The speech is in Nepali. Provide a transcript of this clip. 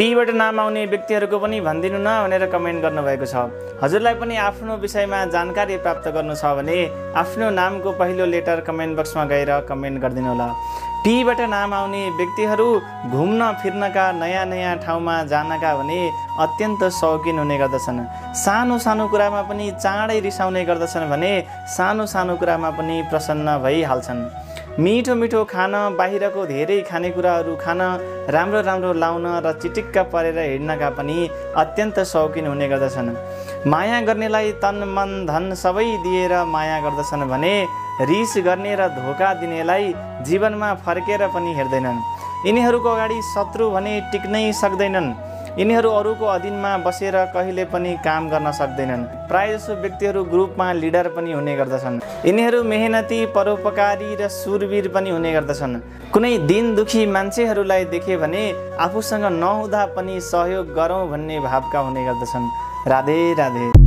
टीबाट नाम आउने व्यक्तिहरूको पनि भनिदिनु न भनेर कमेन्ट गर्नुभएको छ। हजुरलाई पनि आफ्नो विषयमा जानकारी प्राप्त गर्नु छ भने आफ्नो नामको पहिलो लेटर कमेन्ट बक्समा गएर कमेन्ट गरिदिनु होला। टीबाट नाम आउने व्यक्तिहरू घुम्न फिर्नका नयाँ नयाँ ठाउँमा जानका भने अत्यन्त शौकिन हुने गर्दछन्। सानो सानो कुरामा पनि चाँडै रिसाउने गर्दछन् भने सानो सानो कुरामा पनि प्रसन्न भइहाल्छन्। मिठो मिठो खान, बाहिरको धेरै खानेकुराहरू खान, राम्रो राम्रो लाउन र चिटिक्क परेर हिँड्नका पनि अत्यन्त शौकिन हुने गर्दछन्। माया गर्नेलाई तन मन धन सबै दिएर माया गर्दछन् भने रिस गर्ने र धोका दिनेलाई जीवनमा फर्केर पनि हेर्दैनन्। यिनीहरूको अगाडि शत्रु भने टिक्नै सक्दैनन्। यिनीहरू अरूको अधीनमा बसेर कहिले पनि काम गर्न सक्दैनन्। प्रायजसो व्यक्तिहरू ग्रुपमा लिडर पनि हुने गर्दछन्। यिनीहरू मेहनती, परोपकारी र सुरवीर पनि हुने गर्दछन्। कुनै दिन दुखी मान्छेहरूलाई देखे भने आफूसँग नहुँदा पनि सहयोग गरौँ भन्ने भावका हुने गर्दछन्। राधे राधे।